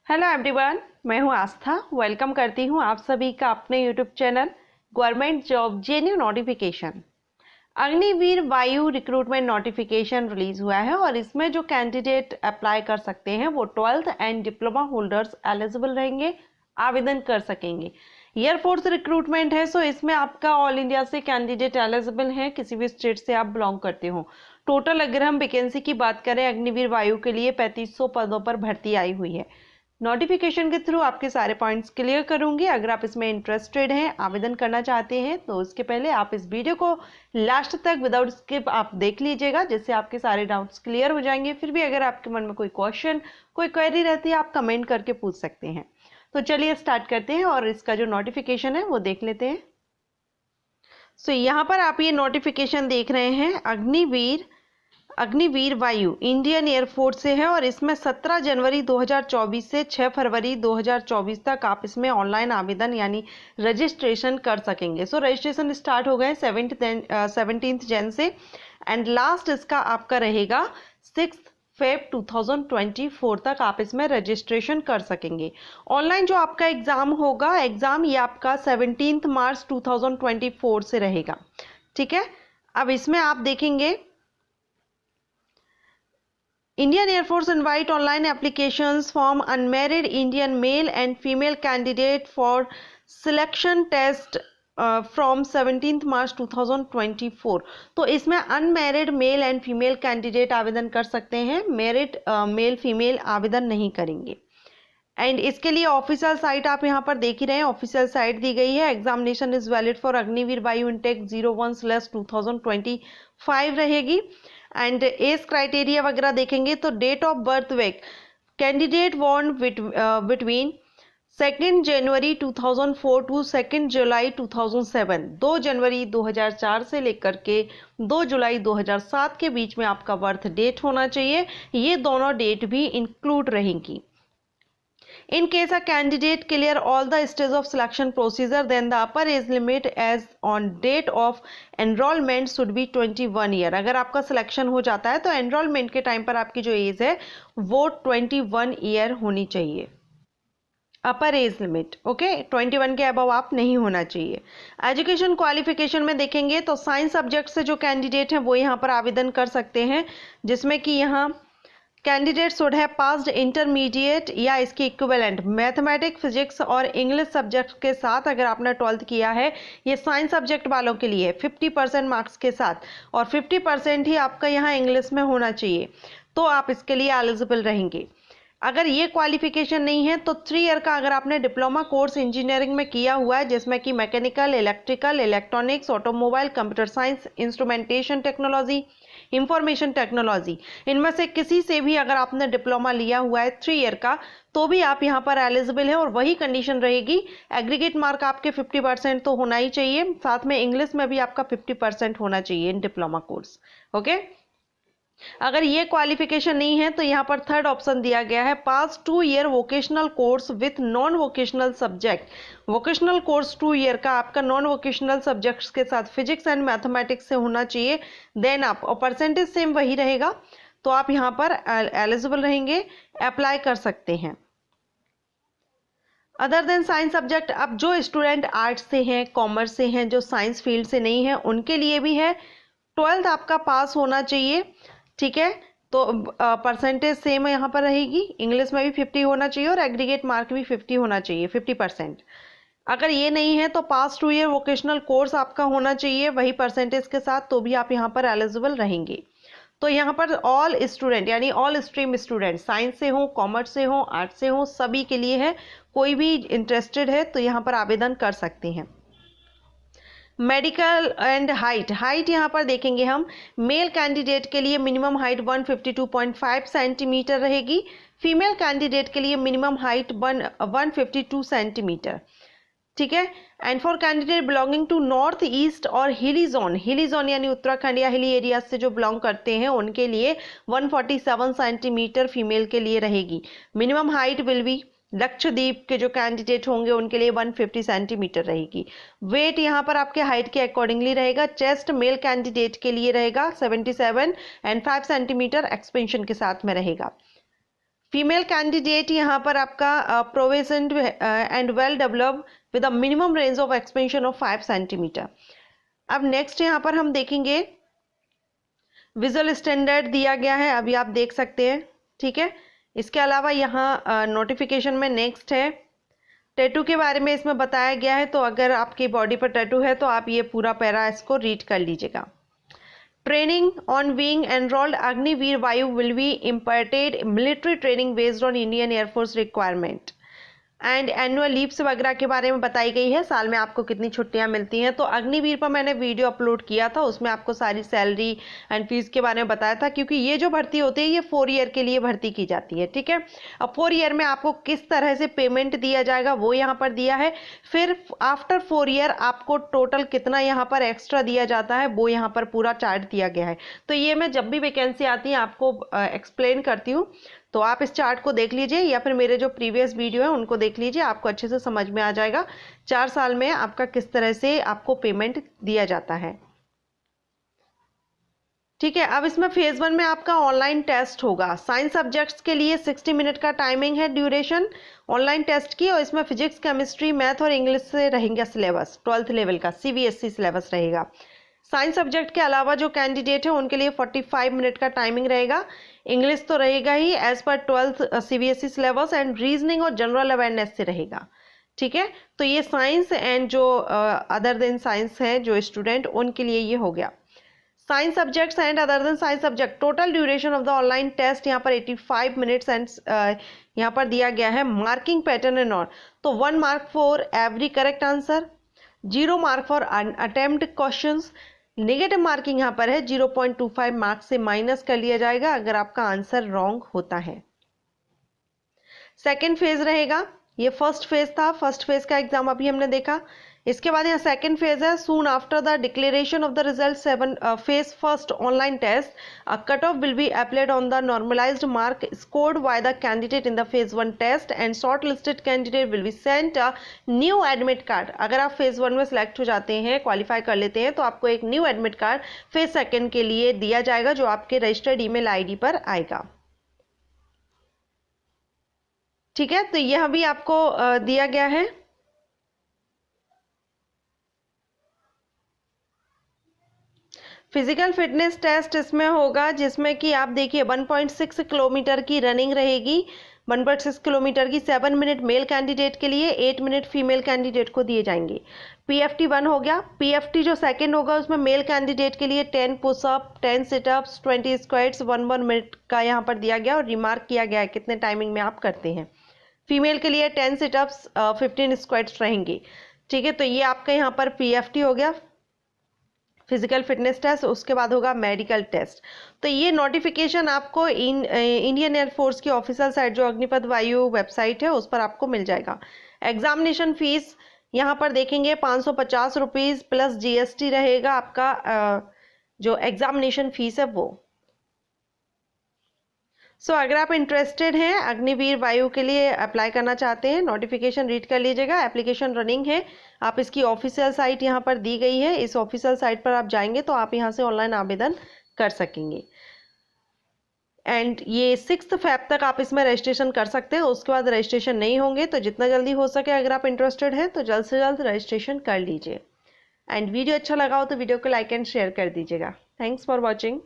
Hello everyone, मैं हूं आस्था। Welcome करती हूं आप सभी का अपने YouTube channel government job जेन्यू notification. Agniveer वायु रिक्रूटमेंट नोटिफिकेशन रिलीज हुआ है और इसमें जो कैंडिडेट अप्लाई कर सकते हैं वो 12th and diploma holders eligible रहेंगे, आवेदन कर सकेंगे। एयरफोर्स रिक्रूटमेंट है, सो इसमें आपका ऑल इंडिया से कैंडिडेट एलिजिबल हैं, किसी भी स्टेट से आप बिलोंग करते हो। टोटल अगर हम वैकेंसी की बात करें अग्निवीर वायु के लिए 3500 पदों पर भर्ती आई हुई है। नोटिफिकेशन के थ्रू आपके सारे पॉइंट्स क्लियर करूंगी। अगर आप इसमें इंटरेस्टेड हैं, आवेदन करना चाहते हैं, तो उसके पहले आप इस वीडियो को लास्ट तक विदाउट स्किप आप देख लीजिएगा, जिससे आपके सारे डाउट्स क्लियर हो जाएंगे। फिर भी अगर आपके मन में कोई क्वेश्चन, कोई क्वेरी रहती है, आप कमेंट करके पूछ सकते हैं। तो चलिए स्टार्ट करते हैं और इसका जो नोटिफिकेशन है वो देख लेते हैं। सो यहाँ पर आप ये नोटिफिकेशन देख रहे हैं, अग्निवीर वायु इंडियन एयरफोर्स से है और इसमें 17 जनवरी 2024 से 6 फरवरी 2024 तक आप इसमें ऑनलाइन आवेदन यानी रजिस्ट्रेशन कर सकेंगे। सो रजिस्ट्रेशन स्टार्ट हो गए 17 जन से एंड लास्ट इसका आपका रहेगा 6 फेब 2024 तक आप इसमें रजिस्ट्रेशन कर सकेंगे। ऑनलाइन जो आपका एग्जाम होगा, एग्जाम ये आपका 17 मार्च 2024 से रहेगा। ठीक है, अब इसमें आप देखेंगे Indian Air Force invite online applications from unmarried Indian male and female candidate for selection test from 17th March 2024। तो इसमें unmarried male and female candidate आवेदन कर सकते हैं, मैरिड मेल फीमेल आवेदन नहीं करेंगे। एंड इसके लिए ऑफिशियल साइट आप यहाँ पर देख ही रहे हैं, ऑफिशियल साइट दी गई है। Examination is valid for Agniveer वायु इनटेक 01/2025 रहेगी। एंड एज क्राइटेरिया वगैरह देखेंगे तो डेट ऑफ बर्थ वेक candidate born between 2 January 2004 to 2 July 2007, 2 जनवरी 2004 से लेकर के 2 जुलाई 2007 के बीच में आपका बर्थ डेट होना चाहिए। ये दोनों डेट भी इंक्लूड रहेंगी। In case a candidate clear all the stages of selection procedure, then the upper age limit as on date of enrollment should be 21 year। अगर आपका सिलेक्शन हो जाता है तो एनरोलमेंट के टाइम पर आपकी जो एज है वो 21 ईयर होनी चाहिए, अपर एज लिमिट। ओके, 21 के अबव आप नहीं होना चाहिए। एजुकेशन क्वालिफिकेशन में देखेंगे तो साइंस सब्जेक्ट से जो कैंडिडेट हैं वो यहाँ पर आवेदन कर सकते हैं, जिसमें कि यहाँ candidate should have passed intermediate या इसके इक्विवेलेंट मैथमेटिक्स, फिजिक्स और इंग्लिश सब्जेक्ट के साथ। अगर आपने 12th किया है, ये साइंस सब्जेक्ट वालों के लिए 50% मार्क्स के साथ, और 50% ही आपका यहाँ इंग्लिश में होना चाहिए, तो आप इसके लिए एलिजिबल रहेंगे। अगर ये क्वालिफिकेशन नहीं है तो 3 ईयर का अगर आपने डिप्लोमा कोर्स इंजीनियरिंग में किया हुआ है, जिसमें कि mechanical, electrical, electronics, automobile, computer science, instrumentation technology, information technology, इनमें से किसी से भी अगर आपने डिप्लोमा लिया हुआ है 3 ईयर का, तो भी आप यहाँ पर एलिजिबल है। और वही कंडीशन रहेगी, एग्रीगेट मार्क आपके 50% तो होना ही चाहिए, साथ में इंग्लिश में भी आपका 50% होना चाहिए इन डिप्लोमा कोर्स। ओके, अगर ये क्वालिफिकेशन नहीं है तो यहाँ पर थर्ड ऑप्शन दिया गया है, पास 2 year vocational course with non vocational subject. Vocational course 2 year का आपका नॉन वोकेशनल सब्जेक्ट्स के साथ फिजिक्स एंड मैथमेटिक्स से होना चाहिए। देन आप, और परसेंटेज सेम वही रहेगा, तो आप यहाँ पर एलिजिबल रहेंगे, अप्लाई कर सकते हैं। अदर देन साइंस सब्जेक्ट, अब जो स्टूडेंट आर्ट्स से हैं, कॉमर्स से हैं, जो साइंस फील्ड से नहीं है, उनके लिए भी है 12th आपका पास होना चाहिए। ठीक है, तो परसेंटेज सेम यहाँ पर रहेगी, इंग्लिश में भी 50 होना चाहिए और एग्रीगेट मार्क भी 50 होना चाहिए, 50%। अगर ये नहीं है तो पास 2 ईयर वोकेशनल कोर्स आपका होना चाहिए वही परसेंटेज के साथ, तो भी आप यहाँ पर एलिजिबल रहेंगे। तो यहाँ पर ऑल स्टूडेंट यानी ऑल स्ट्रीम स्टूडेंट, साइंस से हो, कॉमर्स से हो, आर्ट्स से हो, सभी के लिए है। कोई भी इंटरेस्टेड है तो यहाँ पर आवेदन कर सकते हैं। मेडिकल एंड हाइट यहाँ पर देखेंगे हम, मेल कैंडिडेट के लिए मिनिमम हाइट 152.5 सेंटीमीटर रहेगी, फीमेल कैंडिडेट के लिए मिनिमम हाइट 152 सेंटीमीटर। ठीक है, and for candidate belonging to north east और हिली जोन यानी उत्तराखंड या हिली एरिया से जो बिलोंग करते हैं उनके लिए 147 सेंटीमीटर फीमेल के लिए रहेगी। Minimum height will be, Lakshadweep के जो कैंडिडेट होंगे उनके लिए 150 सेंटीमीटर रहेगी। वेट यहाँ पर आपके हाइट के अकॉर्डिंगली रहेगा। चेस्ट मेल कैंडिडेट के लिए रहेगा 77 एंड 5 सेंटीमीटर एक्सपेंशन के साथ में रहेगा। फीमेल कैंडिडेट यहाँ पर आपका prominent and well developed with a minimum range of expansion of 5 centimetre. अब नेक्स्ट यहाँ पर हम देखेंगे विजुअल स्टैंडर्ड दिया गया है, अभी आप देख सकते हैं, ठीक है। इसके अलावा यहाँ नोटिफिकेशन में नेक्स्ट है टैटू के बारे में इसमें बताया गया है, तो अगर आपकी बॉडी पर टैटू है तो आप ये पूरा पैरा इसको रीड कर लीजिएगा। Training on being enrolled Agniveer Vayu will be imparted military training based on Indian Air Force requirement and annual leaves वगैरह के बारे में बताई गई है, साल में आपको कितनी छुट्टियां मिलती हैं। तो अग्निवीर पर मैंने वीडियो अपलोड किया था, उसमें आपको सारी सैलरी एंड फीस के बारे में बताया था, क्योंकि ये जो भर्ती होती है ये 4 ईयर के लिए भर्ती की जाती है, ठीक है। अब 4 ईयर में आपको किस तरह से पेमेंट दिया जाएगा वो यहाँ पर दिया है, फिर आफ्टर 4 ईयर आपको टोटल कितना यहाँ पर एक्स्ट्रा दिया जाता है वो यहाँ पर पूरा चार्ट दिया गया है। तो ये मैं जब भी वैकेंसी आती है आपको एक्सप्लेन करती हूँ, तो आप इस चार्ट को देख लीजिए या फिर मेरे जो प्रीवियस वीडियो है उनको देख लीजिए, आपको अच्छे से समझ में आ जाएगा 4 साल में आपका किस तरह से आपको पेमेंट दिया जाता है, ठीक है। अब इसमें फेज 1 में आपका ऑनलाइन टेस्ट होगा। साइंस सब्जेक्ट्स के लिए 60 मिनट का टाइमिंग है ड्यूरेशन ऑनलाइन टेस्ट की, और इसमें फिजिक्स, केमिस्ट्री, मैथ और इंग्लिश से रहेंगे सिलेबस, 12th लेवल का CBSE सिलेबस रहेगा। साइंस सब्जेक्ट के अलावा जो कैंडिडेट है उनके लिए 45 मिनट का टाइमिंग रहेगा। इंग्लिश तो रहेगा ही as per 12th CBSE syllabus, and reasoning और जनरल अवेयरनेस से रहेगा, ठीक है। तो ये साइंस एंड जो अदर देन साइंस है जो स्टूडेंट, उनके लिए ये हो गया। Science subjects and other than science subject, total duration of the online test यहाँ पर 85 मिनट्स एंड यहाँ पर दिया गया है। मार्किंग पैटर्न एंड ऑल, तो 1 mark for every correct answer, 0 mark for attempt questions, negative marking यहाँ पर है 0.25 मार्क्स से माइनस कर लिया जाएगा अगर आपका आंसर रॉन्ग होता है। सेकेंड फेज रहेगा, ये फर्स्ट फेज था, फर्स्ट फेज का एग्जाम अभी हमने देखा। इसके बाद यहाँ सेकेंड फेज है, soon after the declaration of the result phase first online test a cut off will be applied on the normalised mark scored by the candidate in the phase 1 test and shortlisted candidate will be sent a new admit card. अगर आप phase 1 में select हो जाते हैं, qualify कर लेते हैं, तो आपको एक new admit card phase second के लिए दिया जाएगा जो आपके रजिस्टर्ड ईमेल आईडी पर आएगा, ठीक है। तो यह भी आपको दिया गया है। फिजिकल फिटनेस टेस्ट इसमें होगा, जिसमें कि आप देखिए 1.6 किलोमीटर की रनिंग रहेगी, 1.6 किलोमीटर की 7 मिनट मेल कैंडिडेट के लिए, 8 मिनट फीमेल कैंडिडेट को दिए जाएंगे। PFT 1 हो गया। PFT जो सेकंड होगा उसमें मेल कैंडिडेट के लिए 10 पुशअप, 10 सिटअप्स, 20 स्क्वाट्स, 1 मिनट का यहाँ पर दिया गया और रिमार्क किया गया है कितने टाइमिंग में आप करते हैं। फीमेल के लिए 10 सिटअप्स, 15 स्क्वाट्स रहेंगे, ठीक है। तो ये आपका यहाँ पर PFT हो गया, फिजिकल फिटनेस टेस्ट। उसके बाद होगा मेडिकल टेस्ट। तो ये नोटिफिकेशन आपको इंडियन एयरफोर्स की ऑफिशियल साइट जो अग्निपथ वायु वेबसाइट है उस पर आपको मिल जाएगा। एग्जामिनेशन फीस यहाँ पर देखेंगे 550 रुपीज़ प्लस GST रहेगा आपका, जो एग्जामिनेशन फीस है वो। सो अगर आप इंटरेस्टेड हैं अग्निवीर वायु के लिए अप्लाई करना चाहते हैं, नोटिफिकेशन रीड कर लीजिएगा। एप्लीकेशन रनिंग है, आप इसकी ऑफिशियल साइट यहाँ पर दी गई है, इस ऑफिशियल साइट पर आप जाएंगे तो आप यहाँ से ऑनलाइन आवेदन कर सकेंगे। एंड ये 6 Feb तक आप इसमें रजिस्ट्रेशन कर सकते हैं, उसके बाद रजिस्ट्रेशन नहीं होंगे, तो जितना जल्दी हो सके अगर आप इंटरेस्टेड हैं तो जल्द से जल्द रजिस्ट्रेशन कर लीजिए। एंड वीडियो अच्छा लगा हो तो वीडियो को लाइक एंड शेयर कर दीजिएगा। Thanks for watching.